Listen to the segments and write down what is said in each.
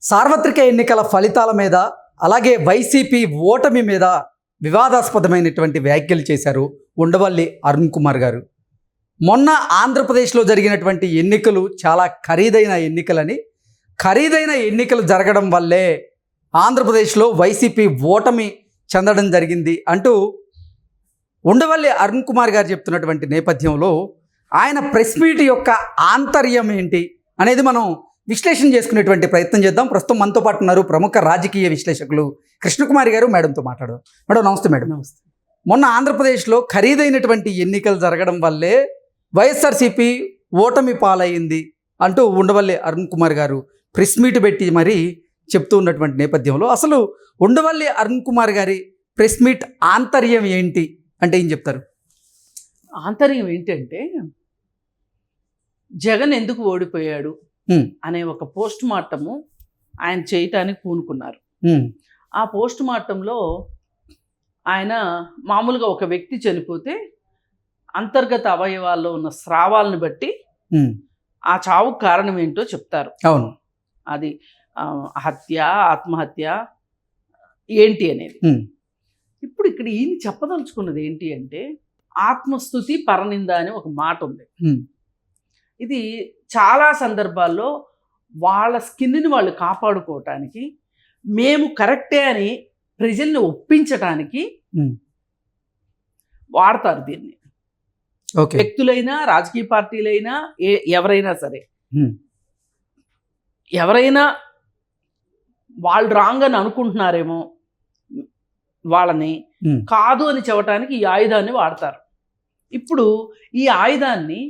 సార్వత్రిక ఎన్నికల ఫలితాల మీద అలాగే వైసీపీ ఓటమి మీద వివాదాస్పదమైనటువంటి వ్యాఖ్యలు చేశారు ఉండవల్లి అరుణ్ కుమార్ గారు. మొన్న ఆంధ్రప్రదేశ్లో జరిగినటువంటి ఎన్నికలు చాలా ఖరీదైన ఎన్నికలు జరగడం వల్లే ఆంధ్రప్రదేశ్లో వైసీపీ ఓటమి చెందడం జరిగింది అంటూ ఉండవల్లి అరుణ్ కుమార్ గారు చెప్తున్నటువంటి నేపథ్యంలో ఆయన ప్రెస్ మీట్ యొక్క ఆంతర్యం ఏంటి అనేది మనం విశ్లేషణ చేసుకునేటువంటి ప్రయత్నం చేద్దాం. ప్రస్తుతం మనతో పాటు ఉన్నారు ప్రముఖ రాజకీయ విశ్లేషకులు కృష్ణకుమారి గారు. మేడంతో మాట్లాడదాం. మేడం నమస్తే. మేడం నమస్తే. మొన్న ఆంధ్రప్రదేశ్లో ఖరీదైనటువంటి ఎన్నికలు జరగడం వల్లే వైఎస్ఆర్సీపీ ఓటమి పాలైంది అంటూ ఉండవల్లి అరుణ్ కుమార్ గారు ప్రెస్ మీట్ పెట్టి మరీ చెప్తూ ఉన్నటువంటి నేపథ్యంలో అసలు ఉండవల్లి అరుణ్ కుమార్ గారి ప్రెస్ మీట్ ఆంతర్యం ఏంటి అంటే ఏం చెప్తారు? ఆంతర్యం ఏంటంటే జగన్ ఎందుకు ఓడిపోయాడు అనే ఒక పోస్ట్ మార్టము ఆయన చేయటానికి పూనుకున్నారు. ఆ పోస్ట్ మార్టంలో ఆయన మామూలుగా ఒక వ్యక్తి చనిపోతే అంతర్గత అవయవాల్లో ఉన్న స్రావాలను బట్టి ఆ చావుకు కారణం ఏంటో చెప్తారు. అవును, అది హత్య, ఆత్మహత్య ఏంటి అనేది. ఇప్పుడు ఇక్కడ ఈయన చెప్పదలుచుకున్నది ఏంటి అంటే ఆత్మస్తుతి పరనింద అని ఒక మాట ఉంది. ఇది చాలా సందర్భాల్లో వాళ్ళ స్కిన్ని వాళ్ళు కాపాడుకోవటానికి, మేము కరెక్టే అని ప్రజల్ని ఒప్పించటానికి వాడతారు దీన్ని. వ్యక్తులైనా రాజకీయ పార్టీలైనా ఎవరైనా సరే, ఎవరైనా వాళ్ళు రాంగ్ అని అనుకుంటున్నారేమో వాళ్ళని కాదు అని చెప్పటానికి ఈ ఆయుధాన్ని వాడతారు. ఇప్పుడు ఈ ఆయుధాన్ని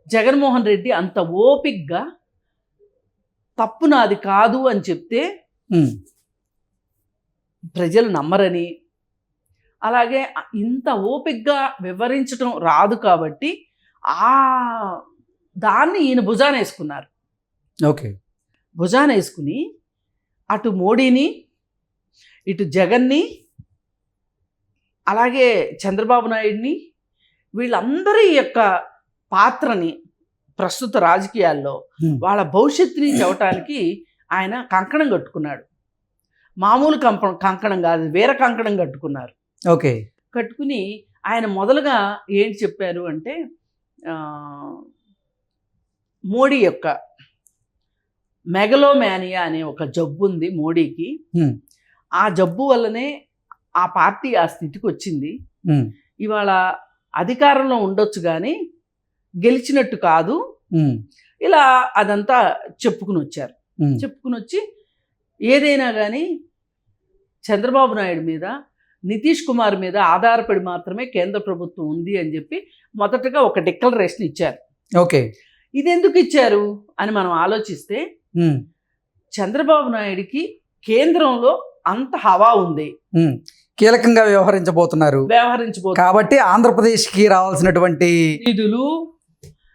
జగన్మోహన్ రెడ్డి అంత ఓపిక్గా తప్పు నాది కాదు అని చెప్తే ప్రజలు నమ్మరని, అలాగే ఇంత ఓపిక్గా వివరించడం రాదు కాబట్టి దాన్ని ఈయన భుజాన వేసుకున్నారు. భుజాన వేసుకుని అటు మోడీని, ఇటు జగన్ని, అలాగే చంద్రబాబు నాయుడిని, వీళ్ళందరి యొక్క పాత్రని ప్రస్తుత రాజకీయాల్లో వాళ్ళ భవిష్యత్తుని చెప్పటానికి ఆయన కంకణం కట్టుకున్నాడు. మామూలు కంకణం కాదు, వేరే కంకణం కట్టుకున్నారు. కట్టుకుని ఆయన మొదలుగా ఏంటి చెప్పారు అంటే మోడీ యొక్క మెగలోమానియా అనే ఒక జబ్బు ఉంది మోడీకి. ఆ జబ్బు వల్లనే ఆ పార్టీ ఆ స్థితికి వచ్చింది. ఇవాళ అధికారంలో ఉండొచ్చు కానీ గెలిచినట్టు కాదు. ఇలా అదంతా చెప్పుకుని వచ్చారు. చెప్పుకుని వచ్చి ఏదైనా కానీ చంద్రబాబు నాయుడు మీద, నితీష్ కుమార్ మీద ఆధారపడి మాత్రమే కేంద్ర ప్రభుత్వం ఉంది అని చెప్పి మొదటగా ఒక డిక్లరేషన్ ఇచ్చారు. ఇది ఎందుకు ఇచ్చారు అని మనం ఆలోచిస్తే చంద్రబాబు నాయుడికి కేంద్రంలో అంత హవా ఉంది, కీలకంగా వ్యవహరించబోతున్నారు కాబట్టి ఆంధ్రప్రదేశ్కి రావాల్సినటువంటి నిధులు,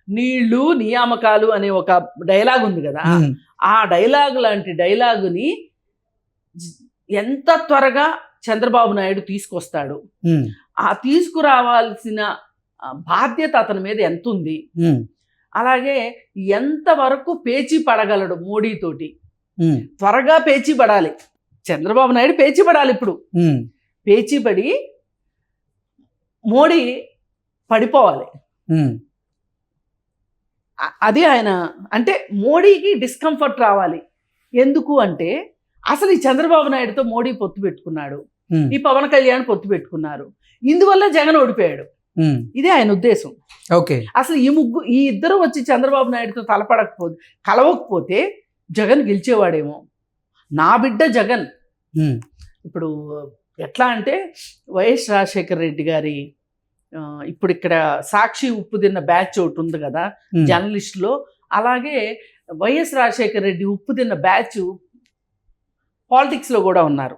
నీళ్లు, నియామకాలు అనే ఒక డైలాగ్ ఉంది కదా, ఆ డైలాగ్ లాంటి డైలాగుని ఎంత త్వరగా చంద్రబాబు నాయుడు తీసుకొస్తాడు, ఆ తీసుకురావాల్సిన బాధ్యత అతని మీద ఎంత ఉంది, అలాగే ఎంతవరకు పేచీ పడగలడు మోడీతోటి. త్వరగా పేచీ పడాలి చంద్రబాబు నాయుడు, పేచీ పడాలి. ఇప్పుడు పేచీ పడి మోడీ పడిపోవాలి. అది ఆయన అంటే మోడీకి డిస్కంఫర్ట్ రావాలి. ఎందుకు అంటే అసలు ఈ చంద్రబాబు నాయుడుతో మోడీ పొత్తు పెట్టుకున్నాడు, ఈ పవన్ కళ్యాణ్ పొత్తు పెట్టుకున్నారు, ఇందువల్ల జగన్ ఓడిపోయాడు. ఇదే ఆయన ఉద్దేశం. అసలు ఈ ఇద్దరు వచ్చి చంద్రబాబు నాయుడుతో కలవకపోతే జగన్ గెలిచేవాడేమో. నా బిడ్డ జగన్. ఇప్పుడు ఎట్లా అంటే వైఎస్ రాజశేఖర రెడ్డి గారి ఇప్పుడు ఇక్కడ సాక్షి ఉప్పు తిన్న బ్యాచ్ ఒకటి ఉంది కదా జర్నలిస్టులో, అలాగే వైఎస్ రాజశేఖర రెడ్డి ఉప్పు తిన్న బ్యాచ్ పాలిటిక్స్లో కూడా ఉన్నారు.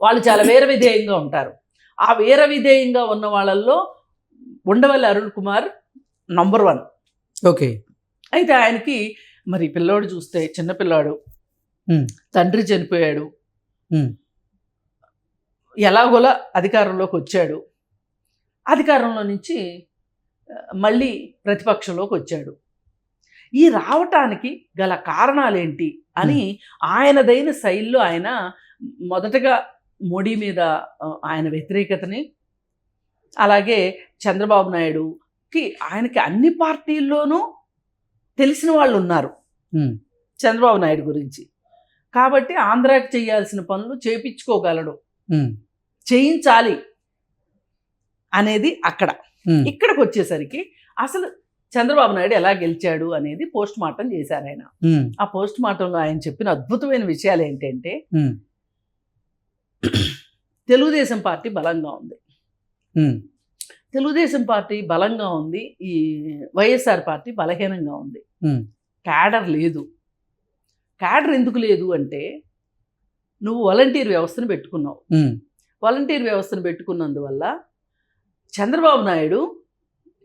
వాళ్ళు చాలా వేర విధేయంగా ఉంటారు. ఆ వేర విధేయంగా ఉన్న వాళ్ళల్లో ఉండవల్లి అరుణ్ కుమార్ నంబర్ 1. అయితే ఆయనకి మరి పిల్లోడు చూస్తే చిన్నపిల్లాడు, తండ్రి చనిపోయాడు, ఎలాగోలా అధికారంలోకి వచ్చాడు, అధికారంలో నుంచి మళ్ళీ ప్రతిపక్షంలోకి వచ్చాడు. ఈ రావటానికి గల కారణాలేంటి అని ఆయనదైన శైలిలో ఆయన మొదటగా మోడీ మీద ఆయన వ్యతిరేకతని, అలాగే చంద్రబాబు నాయుడుకి ఆయనకి అన్ని పార్టీల్లోనూ తెలిసిన వాళ్ళు ఉన్నారు చంద్రబాబు నాయుడు గురించి. కాబట్టి ఆంధ్రాకి చేయాల్సిన పనులు చేపించుకోగలడు, చేయించాలి అనేది అక్కడ. ఇక్కడికి వచ్చేసరికి అసలు చంద్రబాబు నాయుడు ఎలా గెలిచాడు అనేది పోస్ట్ మార్టం చేశారు ఆయన. ఆ పోస్ట్ మార్టంలో ఆయన చెప్పిన అద్భుతమైన విషయాలు ఏంటంటే, తెలుగుదేశం పార్టీ బలంగా ఉంది, తెలుగుదేశం పార్టీ బలంగా ఉంది, ఈ వైఎస్ఆర్ పార్టీ బలహీనంగా ఉంది, క్యాడర్ లేదు. క్యాడర్ ఎందుకు లేదు అంటే, నువ్వు వాలంటీర్ వ్యవస్థను పెట్టుకున్నావు. వాలంటీర్ వ్యవస్థను పెట్టుకున్నందువల్ల చంద్రబాబు నాయుడు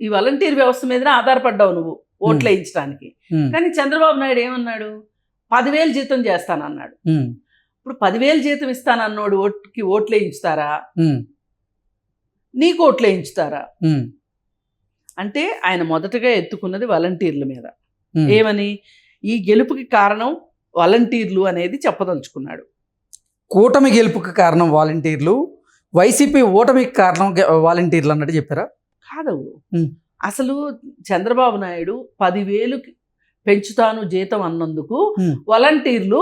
ఈ వాలంటీర్ వ్యవస్థ మీదనే ఆధారపడ్డావు నువ్వు ఓట్లు వేయించడానికి. కానీ చంద్రబాబు నాయుడు ఏమన్నాడు, 10,000 జీతం చేస్తానన్నాడు. ఇప్పుడు 10,000 జీతం ఇస్తానన్నాడు, ఓట్లు వేయించుతారా, నీకు ఓట్లు వేయించుతారా? అంటే ఆయన మొదటగా ఎత్తుకున్నది వాలంటీర్ల మీద. ఏమని, ఈ గెలుపుకి కారణం వాలంటీర్లు అనేది చెప్పదలుచుకున్నాడు. కూటమి గెలుపుకి కారణం వాలంటీర్లు, వైసీపీ ఓటమికి కారణం వాలంటీర్లు అన్నట్టు చెప్పారా? కాదు, అసలు చంద్రబాబు నాయుడు 10,000 పెంచుతాను జీతం అన్నందుకు వాలంటీర్లు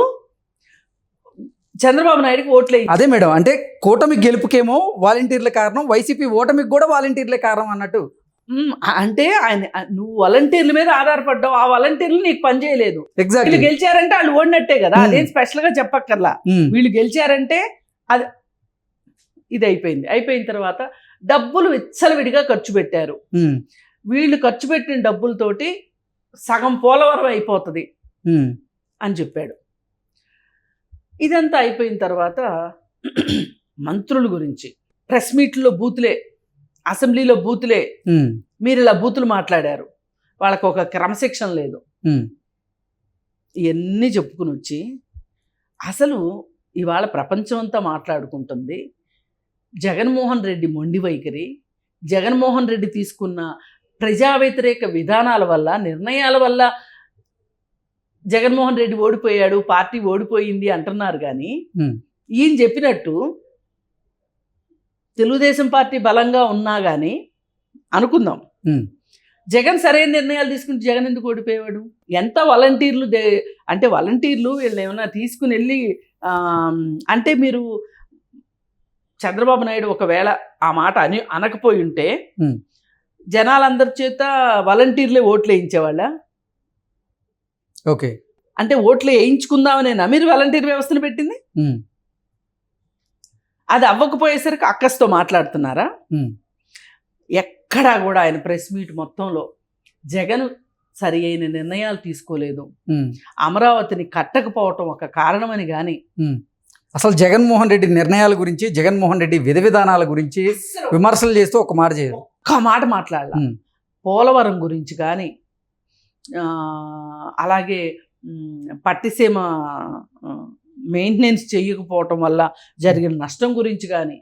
చంద్రబాబు నాయుడుకి ఓట్లే. అదే మేడం, అంటే కూటమి గెలుపుకేమో వాలంటీర్ల కారణం, వైసీపీ ఓటమికి కూడా వాలంటీర్లే కారణం అన్నట్టు. అంటే ఆయన, నువ్వు వాలంటీర్ల మీద ఆధారపడ్డావు, ఆ వాలంటీర్లు నీకు పని చేయలేదు. ఎగ్జాక్ట్లీ. వీళ్ళు గెలిచారంటే వాళ్ళు ఓడినట్టే కదా, అదేం స్పెషల్ గా చెప్పక్కర్లా. వీళ్ళు గెలిచారంటే అది ఇది అయిపోయింది. అయిపోయిన తర్వాత డబ్బులు విచ్చలవిడిగా ఖర్చు పెట్టారు. వీళ్ళు ఖర్చు పెట్టిన డబ్బులతోటి సగం పోలవరం అయిపోతుంది అని చెప్పాడు. ఇదంతా అయిపోయిన తర్వాత మంత్రుల గురించి ప్రెస్ మీట్లో బూతులే, అసెంబ్లీలో బూతులే, మీరు ఇలా బూతులు మాట్లాడారు, వాళ్ళకు ఒక క్రమశిక్షణ లేదు, ఇవన్నీ చెప్పుకుని వచ్చి అసలు ఇవాళ ప్రపంచం అంతా మాట్లాడుకుంటుంది జగన్మోహన్ రెడ్డి మొండి వైఖరి, జగన్మోహన్ రెడ్డి తీసుకున్న ప్రజా వ్యతిరేక విధానాల వల్ల, నిర్ణయాల వల్ల జగన్మోహన్ రెడ్డి ఓడిపోయాడు, పార్టీ ఓడిపోయింది అంటున్నారు. కానీ ఈయన చెప్పినట్టు తెలుగుదేశం పార్టీ బలంగా ఉన్నా కానీ అనుకుందాం, జగన్ సరైన నిర్ణయాలు తీసుకుంటే జగన్ ఎందుకు ఓడిపోయాడు? ఎంత వాలంటీర్లు అంటే వాలంటీర్లు వీళ్ళు ఏమైనా తీసుకుని వెళ్ళి అంటే మీరు చంద్రబాబు నాయుడు ఒకవేళ ఆ మాట అనకపోయి ఉంటే జనాలందరి చేత వాలంటీర్లే ఓట్లు వేయించేవాళ్ళ? ఓకే, అంటే ఓట్లు వేయించుకుందామనే మీరు వాలంటీర్ వ్యవస్థను పెట్టింది. అది అవ్వకపోయేసరికి అక్కస్తో మాట్లాడుతున్నారా? ఎక్కడా కూడా ఆయన ప్రెస్ మీట్ మొత్తంలో జగన్ సరి అయిన నిర్ణయాలు తీసుకోలేదు, అమరావతిని కట్టకపోవటం ఒక కారణమని కానీ, అసలు జగన్మోహన్ రెడ్డి నిర్ణయాల గురించి, జగన్మోహన్ రెడ్డి విధానాల గురించి విమర్శలు చేస్తూ ఒక మాట చేయరు, ఒక్క మాట మాట్లాడాల. పోలవరం గురించి కానీ, అలాగే పట్టిసీమ మెయింటెనెన్స్ చేయకపోవటం వల్ల జరిగిన నష్టం గురించి కానీ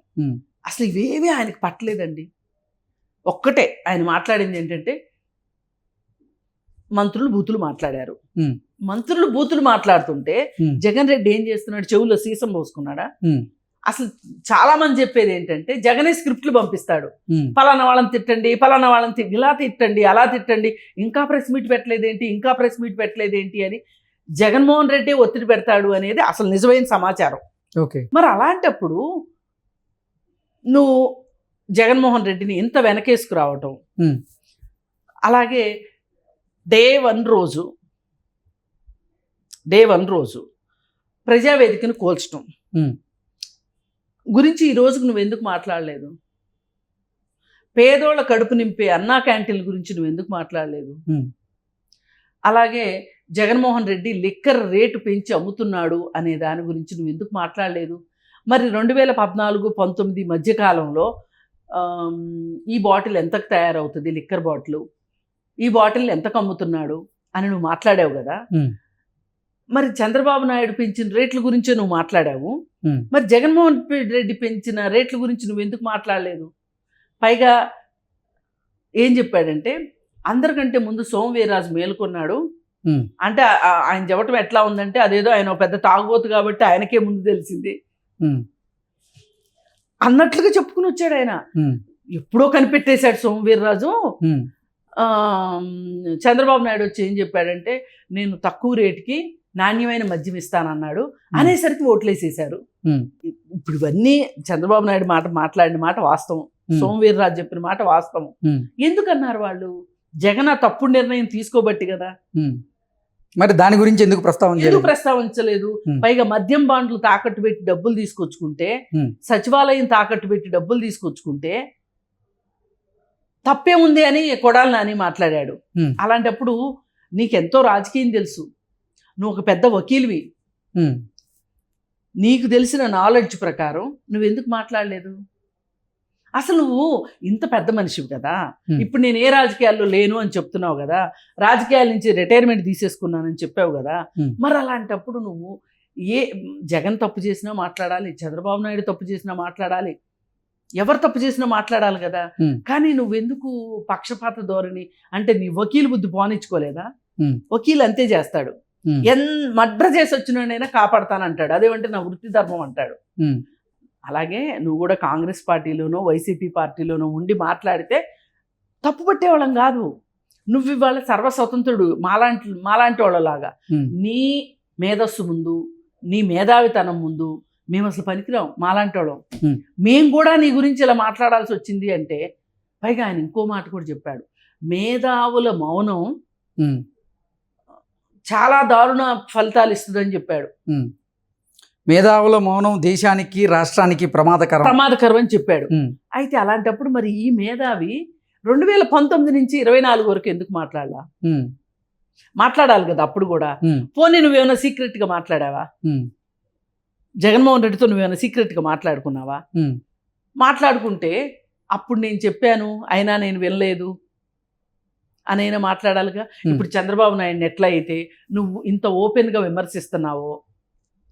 అసలు ఇవేమీ ఆయనకు పట్టలేదండి. ఒక్కటే ఆయన మాట్లాడింది ఏంటంటే, మంత్రులు బూతులు మాట్లాడారు. మంత్రులు బూతులు మాట్లాడుతుంటే జగన్ రెడ్డి ఏం చేస్తున్నాడు, చెవులో సీసం పోసుకున్నాడా? అసలు చాలా మంది చెప్పేది ఏంటంటే, జగనే స్క్రిప్ట్లు పంపిస్తాడు, పలానా వాళ్ళని తిట్టండి, పలానా వాళ్ళని ఇలా తిట్టండి, అలా తిట్టండి, ఇంకా ప్రెస్ మీట్ పెట్టలేదేంటి, ఇంకా ప్రెస్ మీట్ పెట్టలేదేంటి అని జగన్మోహన్ రెడ్డి ఒత్తిడి పెడతాడు అనేది అసలు నిజమైన సమాచారం. ఓకే, మరి అలాంటప్పుడు నువ్వు జగన్మోహన్ రెడ్డిని ఇంత వెనకేసుకురావటం, అలాగే డే వన్ రోజు ప్రజావేదికను కోల్చడం గురించి ఈ రోజుకు నువ్వు ఎందుకు మాట్లాడలేదు? పేదోళ్ళ కడుపు నింపే అన్నా క్యాంటీన్ల గురించి నువ్వు ఎందుకు మాట్లాడలేదు? అలాగే జగన్మోహన్ రెడ్డి లిక్కర్ రేటు పెంచి అమ్ముతున్నాడు అనే దాని గురించి నువ్వు ఎందుకు మాట్లాడలేదు? మరి 2014-19 మధ్యకాలంలో ఈ బాటిల్ ఎంతకు తయారవుతుంది, లిక్కర్ బాటిల్, ఈ బాటిల్ ఎంతకు అమ్ముతున్నాడు అని నువ్వు మాట్లాడావు కదా. మరి చంద్రబాబు నాయుడు పెంచిన రేట్ల గురించే నువ్వు మాట్లాడావు, మరి జగన్మోహన్ రెడ్డి పెంచిన రేట్ల గురించి నువ్వు ఎందుకు మాట్లాడలేదు? పైగా ఏం చెప్పాడంటే, అందరికంటే ముందు సోము వీర్రాజు మేలుకొన్నాడు, ఉమ్, అంటే ఆయన చెప్పటం ఎట్లా ఉందంటే అదేదో ఆయన ఒక పెద్ద తాగుబోతు కాబట్టి ఆయనకే ముందు తెలిసింది ఉమ్, అన్నట్లుగా చెప్పుకుని వచ్చాడు ఆయన. ఉమ్, ఎప్పుడో కనిపెట్టేశాడు సోమవీర్రాజు. ఉమ్, ఆ, చంద్రబాబు నాయుడు వచ్చి ఏం చెప్పాడంటే నేను తక్కువ రేటుకి నాణ్యమైన మద్యం ఇస్తానన్నాడు అనేసరికి ఓట్లేసేశారు. ఉమ్, ఇప్పుడు ఇవన్నీ చంద్రబాబు నాయుడు మాట్లాడిన మాట వాస్తవం, సోమవీర్రాజు చెప్పిన మాట వాస్తవం. ఉమ్, ఎందుకన్నారు వాళ్ళు? జగన్ ఆ తప్పుడు నిర్ణయం తీసుకోబట్టి కదా. ఉమ్. మరి దాని గురించి ఎందుకు ప్రస్తావన ఎందుకు చేయలేదు? ప్రస్తావించలేదు? పైగా మద్యం బాండ్లు తాకట్టు పెట్టి డబ్బులు తీసుకొచ్చుకుంటే, సచివాలయం తాకట్టు పెట్టి డబ్బులు తీసుకొచ్చుకుంటే తప్పే ఉంది అని కొడాలి నాని మాట్లాడాడు. అలాంటప్పుడు నీకెంతో రాజకీయం తెలుసు, నువ్వు ఒక పెద్ద వకీల్వి, నీకు తెలిసిన నాలెడ్జ్ ప్రకారం నువ్వెందుకు మాట్లాడలేదు? అసలు నువ్వు ఇంత పెద్ద మనిషివి కదా, ఇప్పుడు నేను ఏ రాజకీయాల్లో లేను అని చెప్తున్నావు కదా, రాజకీయాల నుంచి రిటైర్మెంట్ తీసేసుకున్నానని చెప్పావు కదా, మరి అలాంటప్పుడు నువ్వు జగన్ తప్పు చేసినా మాట్లాడాలి, చంద్రబాబు నాయుడు తప్పు చేసినా మాట్లాడాలి, ఎవరు తప్పు చేసినా మాట్లాడాలి కదా. కానీ నువ్వెందుకు పక్షపాత ధోరణి? అంటే నీ వకీలు బుద్ధి పోనిచ్చుకోలేదా? వకీలు అంతే చేస్తాడు, మర్డర్ చేసి వచ్చినైనా కాపాడతానంటాడు, అదేమంటే నా వృత్తి ధర్మం అంటాడు. అలాగే నువ్వు కూడా కాంగ్రెస్ పార్టీలోనో వైసీపీ పార్టీలోనో ఉండి మాట్లాడితే తప్పు పట్టేవాళ్ళం కాదు. నువ్వు ఇవాళ సర్వస్వతంత్రుడు మాలాంటి వాళ్ళలాగా. నీ మేధస్సు ముందు, నీ మేధావితనం ముందు మేము అసలు పనికిరాం, మాలాంటి వాళ్ళం. మేము కూడా నీ గురించి ఇలా మాట్లాడాల్సి వచ్చింది అంటే, పైగా ఆయన ఇంకో మాట కూడా చెప్పాడు, మేధావుల మౌనం చాలా దారుణ ఫలితాలు ఇస్తుందని చెప్పాడు. మేధావుల మౌనం దేశానికి రాష్ట్రానికి ప్రమాదకరం అని చెప్పాడు. అయితే అలాంటప్పుడు మరి ఈ మేధావి 2019 నుంచి 24 వరకు ఎందుకు మాట్లాడాలి కదా అప్పుడు కూడా. పోనీ నువ్వేమైనా సీక్రెట్గా మాట్లాడావా? జగన్మోహన్ రెడ్డితో నువ్వేమైనా సీక్రెట్గా మాట్లాడుకున్నావా? మాట్లాడుకుంటే అప్పుడు నేను చెప్పాను అయినా నేను వినలేదు అనైనా మాట్లాడాలిగా. ఇప్పుడు చంద్రబాబు నాయుడిని ఎట్లా అయితే నువ్వు ఇంత ఓపెన్గా విమర్శిస్తున్నావో,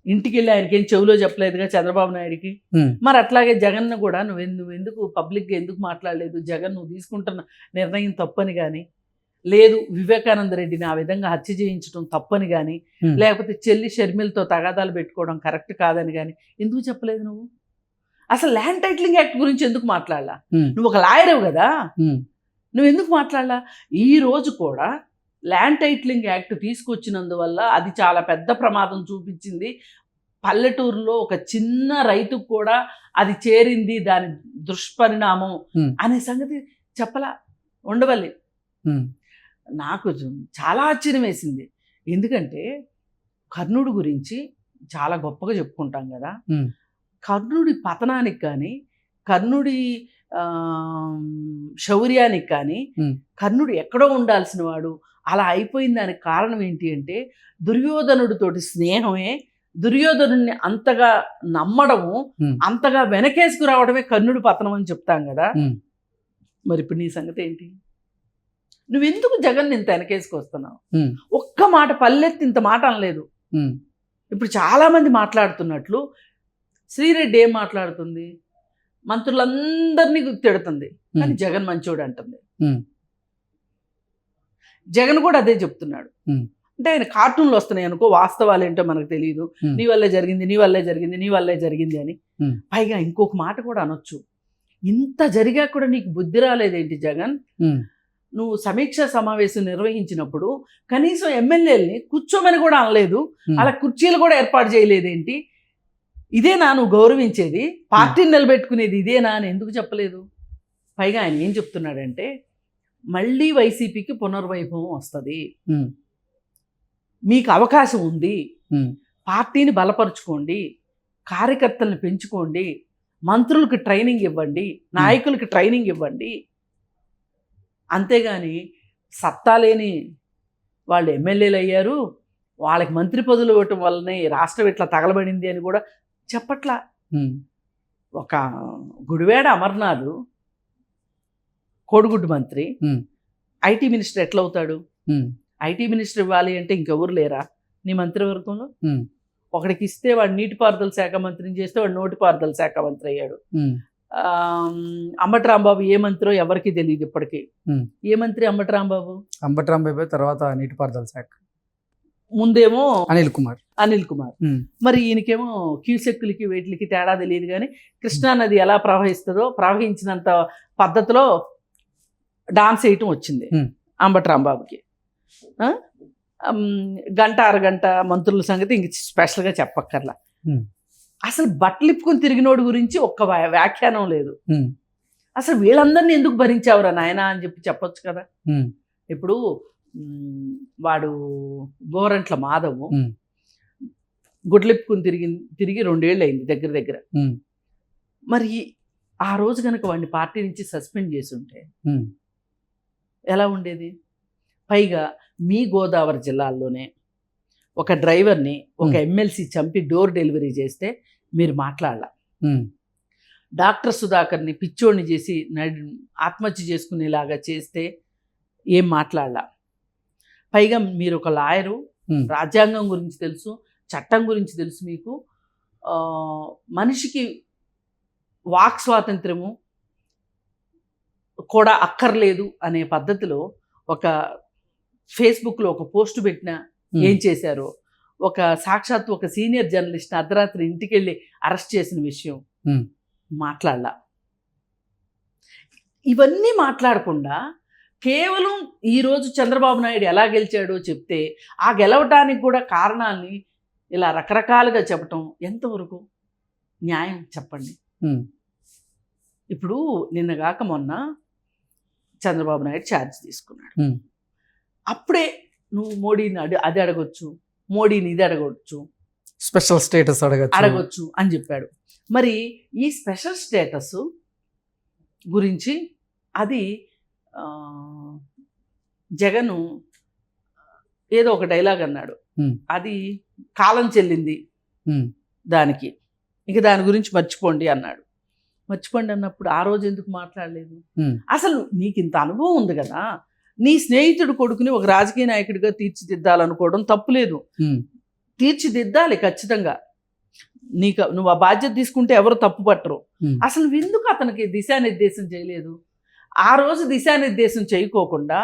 ఇంటికి వెళ్ళి ఆయనకేం చెవులో చెప్పలేదుగా చంద్రబాబు నాయుడికి, మరి అట్లాగే జగన్ కూడా నువ్వెందుకు పబ్లిక్గా ఎందుకు మాట్లాడలేదు? జగన్ నువ్వు తీసుకుంటున్న నిర్ణయం తప్పని కానీ, లేదు వివేకానంద రెడ్డిని ఆ విధంగా హత్య చేయించడం తప్పని కానీ, లేకపోతే చెల్లి షర్మిలతో తగాదాలు పెట్టుకోవడం కరెక్ట్ కాదని కానీ ఎందుకు చెప్పలేదు నువ్వు? అసలు ల్యాండ్ టైటిలింగ్ యాక్ట్ గురించి ఎందుకు మాట్లాడలా? నువ్వు ఒక లాయర్ కదా, నువ్వు ఎందుకు మాట్లాడలా? ఈ రోజు కూడా ల్యాండ్ టైటిలింగ్ యాక్ట్ తీసుకొచ్చినందువల్ల అది చాలా పెద్ద ప్రమాదం చూపించింది. పల్లెటూరులో ఒక చిన్న రైతుకు కూడా అది చేరింది, దాని దుష్పరిణామం అనే సంగతి చెప్పలా ఉండవల్లి. నాకు చాలా ఆశ్చర్యం వేసింది. ఎందుకంటే కర్ణుడి గురించి చాలా గొప్పగా చెప్పుకుంటాం కదా, కర్ణుడి పతనానికి కానీ, కర్ణుడి శౌర్యానికి కానీ, కర్ణుడు ఎక్కడో ఉండాల్సిన వాడు అలా అయిపోయిన దానికి కారణం ఏంటి అంటే దుర్యోధనుడితోటి స్నేహమే, దుర్యోధనుడిని అంతగా నమ్మడము, అంతగా వెనకేసుకు రావడమే కర్ణుడి పతనం అని చెప్తాం కదా. మరి ఇప్పుడు నీ సంగతి ఏంటి? నువ్వెందుకు జగన్ ఇంత వెనకేసుకొస్తున్నావు? ఒక్క మాట పల్లెత్తి ఇంత మాట అనలేదు. ఇప్పుడు చాలామంది మాట్లాడుతున్నట్లు శ్రీరెడ్డి ఏం మాట్లాడుతుంది? మంత్రులందరినీ తిడుతుంది, కానీ జగన్ మంచోడు అంటుంది. జగన్ కూడా అదే చెప్తున్నాడు. అంటే ఆయన కార్టూన్లు వస్తున్నాయి అనుకో, వాస్తవాలు ఏంటో మనకు తెలియదు, నీ వల్లే జరిగింది, నీ వల్లే జరిగింది, నీ వల్లే జరిగింది అని. పైగా ఇంకొక మాట కూడా అనొచ్చు, ఇంత జరిగా కూడా నీకు బుద్ధి రాలేదేంటి జగన్? నువ్వు సమీక్ష సమావేశం నిర్వహించినప్పుడు కనీసం ఎమ్మెల్యేలని కూర్చోమని కూడా అనలేదు, అలా కుర్చీలు కూడా ఏర్పాటు చేయలేదేంటి? ఇదేనా నువ్వు గౌరవించేది? పార్టీని నిలబెట్టుకునేది ఇదేనా అని ఎందుకు చెప్పలేదు? పైగా ఆయన ఏం చెప్తున్నాడంటే మళ్ళీ వైసీపీకి పునర్వైభవం వస్తుంది, మీకు అవకాశం ఉంది, పార్టీని బలపరుచుకోండి, కార్యకర్తలను పెంచుకోండి, మంత్రులకు ట్రైనింగ్ ఇవ్వండి, నాయకులకు ట్రైనింగ్ ఇవ్వండి, అంతేగాని సత్తా లేని వాళ్ళు ఎమ్మెల్యేలు అయ్యారు, వాళ్ళకి మంత్రి పదవులు ఇవ్వటం వల్లనే రాష్ట్రం ఇట్లా తగలబడింది అని కూడా చెప్పట్లా. ఒక గుడివాడ అమర్నాథ్ కోడిగుడ్డు మంత్రి, ఐటీ మినిస్టర్ ఎట్లా అవుతాడు? ఐటీ మినిస్టర్ ఇవ్వాలి అంటే ఇంకెవరు లేరా నీ మంత్రివర్గంలో? ఒకడికి ఇస్తే వాడు నీటిపారుదల శాఖ మంత్రిని చేస్తే వాడు నోటిపారుదల శాఖ మంత్రి అయ్యాడు. అంబటి రాంబాబు ఏ మంత్రో ఎవరికి తెలియదు ఇప్పటికీ. ఏ మంత్రి అంబటి రాంబాబు? అంబటి రాంబాబు తర్వాత నీటిపారుదల శాఖ. ముందేమో అనిల్ కుమార్. అనిల్ కుమార్. మరి ఈయనకేమో క్యూసెక్కులకి వేటికి తేడా తెలియదు, కానీ కృష్ణా నది ఎలా ప్రవహిస్తుందో ప్రవహించినంత పద్ధతిలో డాన్స్ వేయటం వచ్చింది అంబటి రాంబాబుకి. గంట అరగంట మంత్రుల సంగతి ఇంక స్పెషల్గా చెప్పక్కర్లా. అసలు బట్టలు ఇప్పుకొని తిరిగినోడు గురించి ఒక్క వ్యాఖ్యానం లేదు. అసలు వీళ్ళందరినీ ఎందుకు భరించావురా నాయనా అని చెప్పొచ్చు కదా. ఇప్పుడు వాడు గోరంట్ల మాధవ్ గుడ్లెప్పుకుని తిరిగి 2 ఏళ్ళు అయింది దగ్గర. మరి ఆ రోజు కనుక వాడిని పార్టీ నుంచి సస్పెండ్ చేసి ఉంటే ఎలా ఉండేది? పైగా మీ గోదావరి జిల్లాల్లోనే ఒక డ్రైవర్ని ఒక ఎమ్మెల్సీ చంపి డోర్ డెలివరీ చేస్తే మీరు మాట్లాడాల. డాక్టర్ సుధాకర్ని పిచ్చోడిని చేసి ఆత్మహత్య చేసుకునేలాగా చేస్తే ఏం మాట్లాడాల. పైగా మీరు ఒక లాయరు, రాజ్యాంగం గురించి తెలుసు, చట్టం గురించి తెలుసు మీకు. మనిషికి వాక్ స్వాతంత్ర్యము కూడా అక్కర్లేదు అనే పద్ధతిలో ఒక ఫేస్బుక్లో ఒక పోస్ట్ పెట్టినా ఏం చేశారో, ఒక సాక్షాత్తు ఒక సీనియర్ జర్నలిస్ట్ అర్ధరాత్రి ఇంటికి వెళ్ళి అరెస్ట్ చేసిన విషయం మాట్లాడలా. ఇవన్నీ మాట్లాడకుండా కేవలం ఈరోజు చంద్రబాబు నాయుడు ఎలా గెలిచాడో చెప్తే ఆ గెలవటానికి కూడా కారణాన్ని ఇలా రకరకాలుగా చెప్పటం ఎంతవరకు న్యాయం చెప్పండి. ఇప్పుడు నిన్నగాక మొన్న చంద్రబాబు నాయుడు ఛార్జ్ తీసుకున్నాడు. అప్పుడే నువ్వు మోడీని అది అడగొచ్చు, మోడీని ఇది అడగొచ్చు, స్పెషల్ స్టేటస్ అడగొచ్చు అని చెప్పాడు. మరి ఈ స్పెషల్ స్టేటస్ గురించి అది జగను ఏదో ఒక డైలాగ్ అన్నాడు, అది కాలం చెల్లింది దానికి, ఇక దాని గురించి మర్చిపోండి అన్నాడు. మర్చిపోండి అన్నప్పుడు ఆ రోజు ఎందుకు మాట్లాడలేదు? అసలు నీకు ఇంత అనుభవం ఉంది కదా, నీ స్నేహితుడు కొడుకుని ఒక రాజకీయ నాయకుడిగా తీర్చిదిద్దాలనుకోవడం తప్పులేదు, తీర్చిదిద్దాలి ఖచ్చితంగా. నువ్వు ఆ బాధ్యత తీసుకుంటే ఎవరు తప్పు పట్టరు. అసలు నువ్వు ఎందుకు అతనికి దిశానిర్దేశం చేయలేదు? ఆ రోజు దిశానిర్దేశం చేయకోకుండా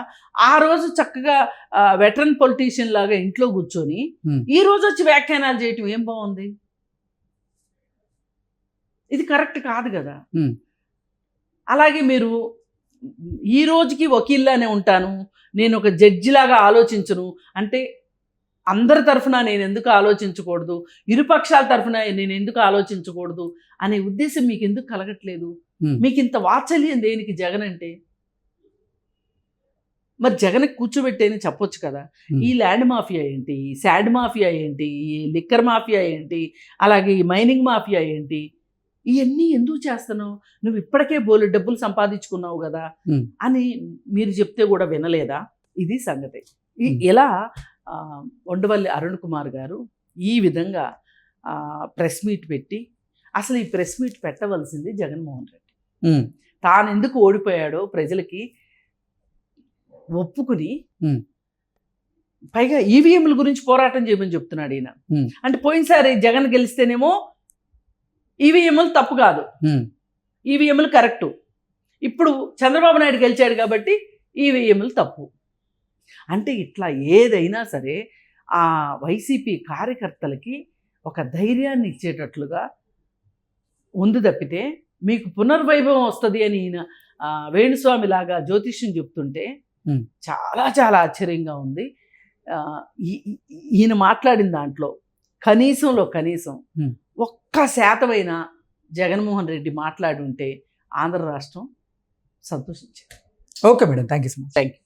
ఆ రోజు చక్కగా వెటరన్ పొలిటీషియన్ లాగా ఇంట్లో కూర్చొని ఈ రోజు వచ్చి వ్యాఖ్యానాలు చేయటం ఏం బాగుంది? ఇది కరెక్ట్ కాదు కదా. అలాగే మీరు ఈ రోజుకి వకీల్లానే ఉంటాను, నేను ఒక జడ్జిలాగా ఆలోచించను అంటే అందరి తరఫున నేను ఎందుకు ఆలోచించకూడదు, ఇరుపక్షాల తరఫున నేను ఎందుకు ఆలోచించకూడదు అనే ఉద్దేశం మీకు ఎందుకు కలగట్లేదు? మీకు ఇంత వాత్సల్యం దేనికి జగన్ అంటే? మరి జగన్కి కూర్చోబెట్టేని చెప్పొచ్చు కదా. ఈ ల్యాండ్ మాఫియా ఏంటి, ఈ శాడ్ మాఫియా ఏంటి, ఈ లిక్కర్ మాఫియా ఏంటి, అలాగే ఈ మైనింగ్ మాఫియా ఏంటి, ఇవన్నీ ఎందుకు చేస్తున్నావు? నువ్వు ఇప్పటికే బోలు డబ్బులు సంపాదించుకున్నావు కదా అని మీరు చెప్తే కూడా వినలేదా? ఇది సంగతి. ఇలా ఉండవల్లి అరుణ్ కుమార్ గారు ఈ విధంగా ప్రెస్ మీట్ పెట్టి, అసలు ఈ ప్రెస్ మీట్ పెట్టవలసింది జగన్మోహన్ రెడ్డి. తాను ఎందుకు ఓడిపోయాడో ప్రజలకి ఒప్పుకుని, పైగా ఈవీఎంల గురించి పోరాటం చేయమని చెప్తున్నాడు ఈయన. అంటే పోయినసారి జగన్ గెలిస్తేనేమో ఈవీఎంలు తప్పు కాదు, ఈవీఎంలు కరెక్టు. ఇప్పుడు చంద్రబాబు నాయుడు గెలిచాడు కాబట్టి ఈవీఎంలు తప్పు. అంటే ఇట్లా ఏదైనా సరే ఆ వైసీపీ కార్యకర్తలకి ఒక ధైర్యాన్ని ఇచ్చేటట్లుగా ఉంది తప్పితే, మీకు పునర్వైభవం వస్తుంది అని ఈయన వేణుస్వామి లాగా జ్యోతిష్యం చెప్తుంటే చాలా చాలా ఆశ్చర్యంగా ఉంది. ఈయన మాట్లాడిన దాంట్లో కనీసంలో కనీసం 1% జగన్మోహన్ రెడ్డి మాట్లాడి ఉంటే ఆంధ్ర రాష్ట్రం సంతోషించింది. Okay madam, thank you so much. Thank you.